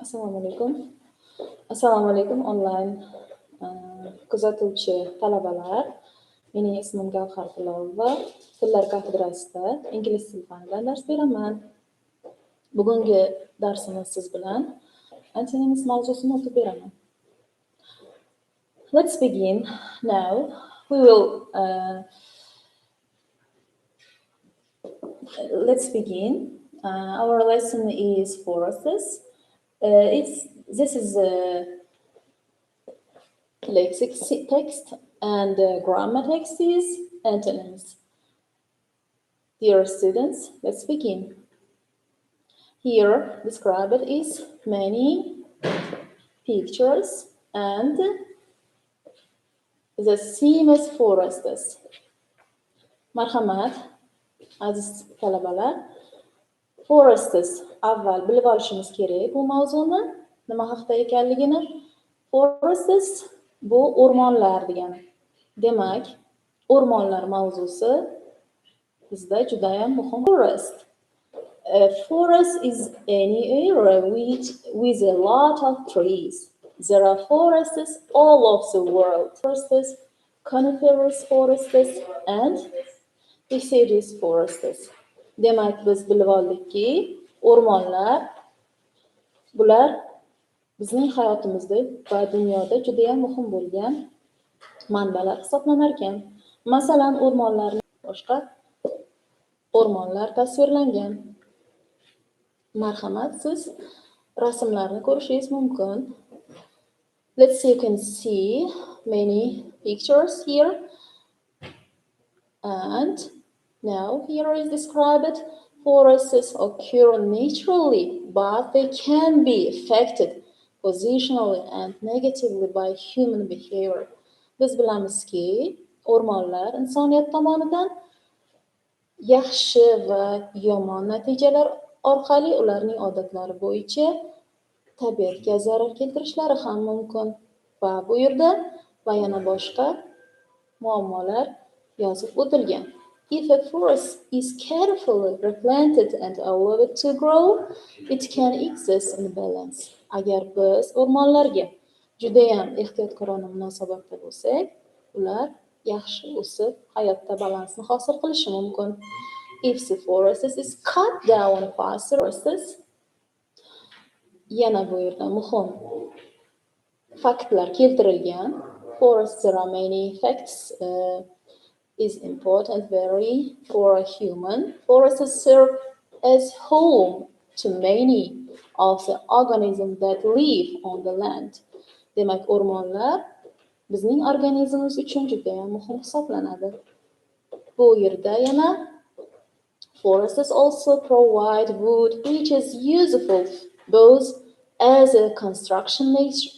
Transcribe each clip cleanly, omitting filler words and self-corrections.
Assalomu alaykum. Assalomu alaykum onlayn kuzatuvchi talabalar. Mening ismim Gavhar Tilolova. Tillar kafedrasida ingliz tili fanidan dars beraman. Bugungi darsimiz siz bilan antonyms mavzusini o'qib beraman. Let's begin. Now we will let's begin. Our lesson is forests. This is a Lexic text and the grammar text is antonyms. Dear students, let's begin. Here described is many pictures and the same as forests. Marhamat, aziz talabalar, forests avval bilib olishimiz kerak bu mavzuni nima haqida ekanligini. Forests bu o'rmonlar degani. Demak, o'rmonlar mavzusi bizda juda ham muhim. A forest is any area with a lot of trees. There are forests all over the world. Forests, coniferous forests and deciduous forests. Demak, biz bilib oldikki, o'rmonlar bular bizning hayotimizda va dunyoda juda ham muhim bo'lgan manbalar hisoblanar ekan. Masalan, o'rmonlarning boshqa o'rmonlar tasvirlangan. Marhamat, siz rasmlarni ko'rishingiz mumkin. Let's see, you can see many pictures here. And now here is described forests occur naturally, but they can be affected positionally and negatively by human behavior. Biz bilamizki, o'rmonlar insoniyat tomonidan yaxshi va yomon natijalar orqali ularning odatlari bo'yicha tabiatga zarar keltirishlari ham mumkin. Va bu yerda va yana boshqa muammolar yozib o'tilgan. If a forest is carefully replanted and allowed to grow, it can exist in balance. Agar biz o'rmonlarga juda ham ehtiyotkorona munosabatda bo'lsak, ular yaxshi o'sib, hayotda balansni hosil qilishi mumkin. If the forest is cut down faster, yana bu yerda muhim faktlar keltirilgan. Forests, there are many facts is important very for a human. Forests serve as home to many of the organisms that live on the land. Demak, o'rmonlar bizning organizmimiz uchun juda ham muhim hisoblanadi. Bu yerda yana forests also provide wood which is useful both as a construction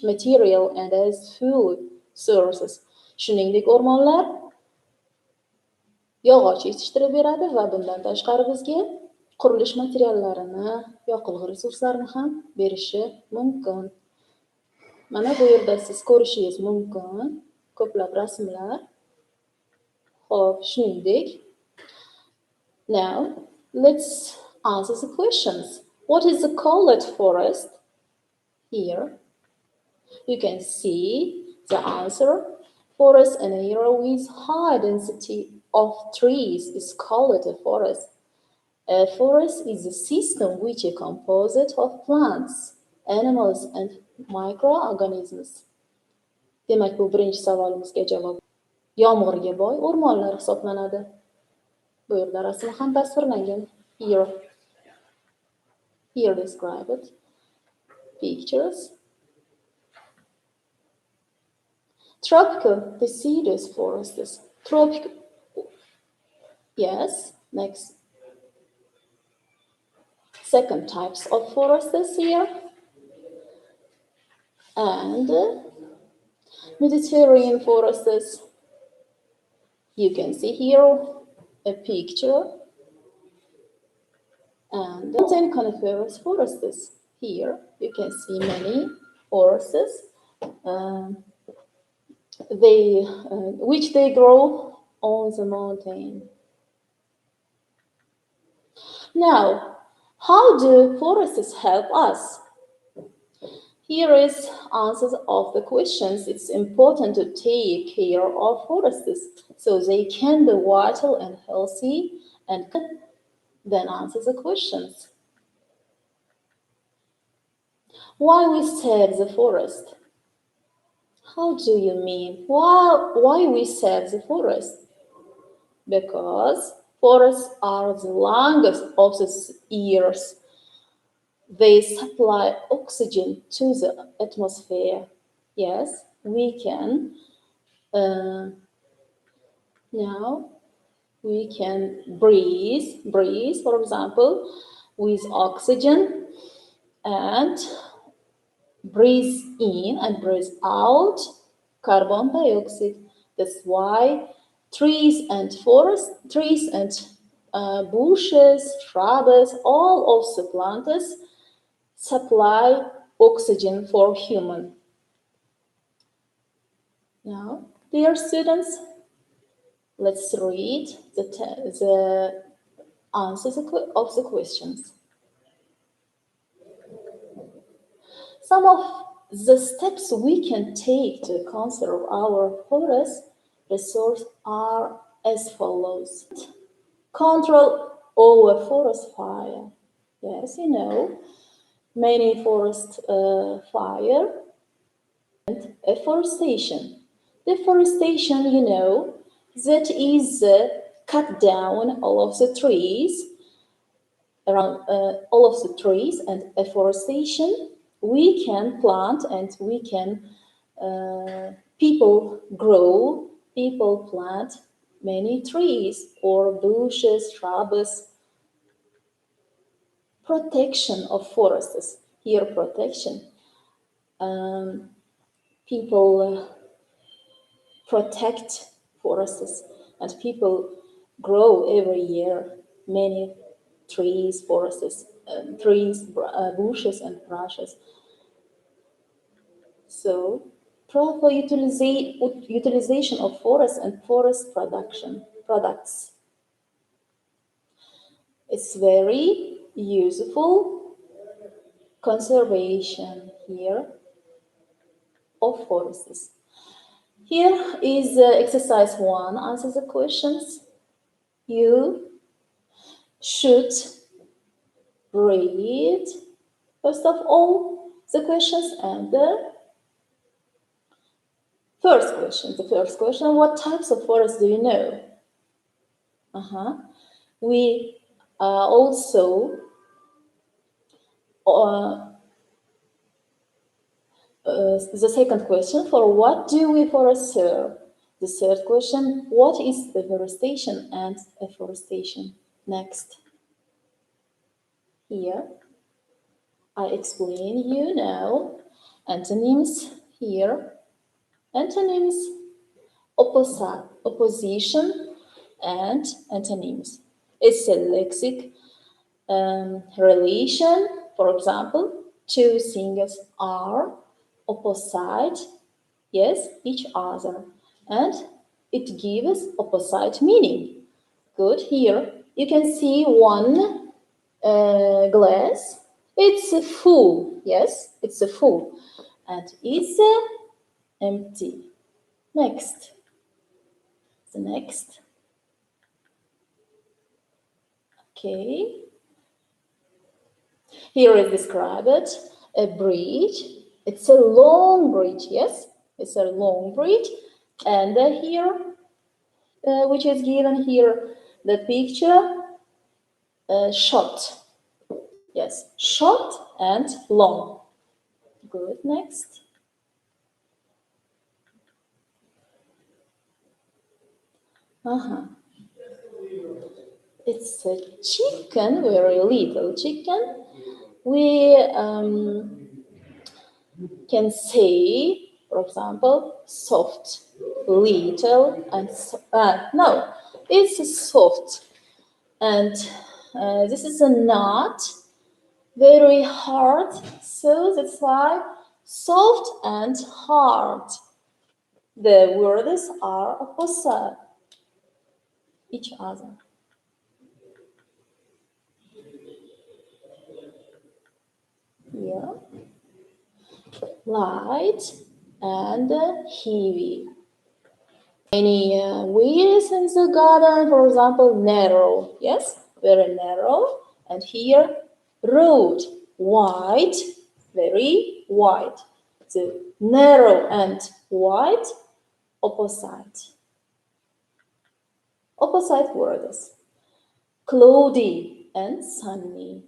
material and as food sources. Shuningdek, o'rmonlar yog'och yetishtirib beradi va bundan tashqari bizga qurilish materiallarini, yoqilg'i resurslarini ham berishi mumkin. Mana bu yerda siz ko'rishingiz mumkin ko'plab rasmlar. Xo'p, shuningdek, now let's answer the questions. What is the colored forest? Here you can see the answer. Forest, an area with high density of trees, is called a forest. A forest is a system which is composed of plants, animals and microorganisms. Demak, bu birinchi savolimizga javob. Yomg'irga boy o'rmonlar hisoblanadi. Bu yerda rasm ham tasvirlangan. Here described pictures. Tropical deciduous forests. Tropical. Yes, next. Second types of forests here. And Mediterranean forests. You can see here a picture. And mountain coniferous forests. Here you can see many forests. Which they grow on the mountain. Now, how do forests help us? Here is answers of the questions. It's important to take care of forests so they can be vital and healthy, and then answer the questions. Why we save the forest? How do you mean? Why we save the forest? Because forests are the longest of the years. They supply oxygen to the atmosphere. Yes, we can. Now we can breathe, for example, with oxygen, and breathe in and breathe out carbon dioxide. That's why trees and bushes, shrubs, all of the plants supply oxygen for human. Now, dear students, let's read the answers of the questions. Some of the steps we can take to conserve our forest resource are as follows. Control over forest fire. Yes, you know, many forest fire and afforestation. Deforestation, you know, that is cut down all of the trees around all of the trees, and afforestation we can plant and we can people plant many trees or bushes, shrubs. Protection of forests, here protection, people protect forests, and people grow every year many trees, forests, bushes and brushes. So proper utilization of forests and forest products. It's very useful conservation here of forests. Here is exercise 1. Answer the questions. You should read, first of all, the questions and the first question. The first question, what types of forests do you know? We also the second question, for what do we forest serve? The third question, what is deforestation and afforestation? Next. Here, I explain you now. Antonyms here. Antonyms, opposition, and antonyms. It's a lexic relation. For example, two things are opposite, yes, each other, and it gives opposite meaning. Good. Here you can see one glass. It's full. Yes, it's full, and it's empty. Next. The next. Okay. Here is described a bridge. It's a long bridge. Yes, it's a long bridge, and here, which is given here, the picture short. Yes, short and long. Good. Next. It's a chicken, very little chicken. We can say, for example, soft, little, and no, it's soft, and this is a not very hard, so that's why soft and hard. The words are opposite each other. here. Light and heavy. Any weeds in the garden, for example, narrow. Yes, very narrow. And here, road, wide, very wide. The narrow and wide, opposite. Opposite words. Cloudy and sunny.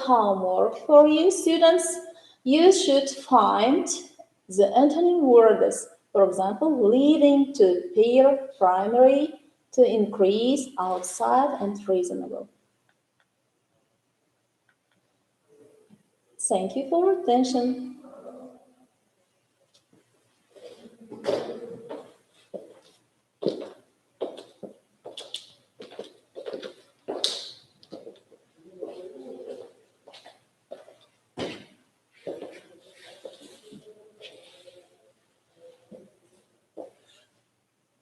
Homework for you students. You should find the antonym words. For example, leading to pair, primary, to increase, outside, and reasonable. Thank you for your attention.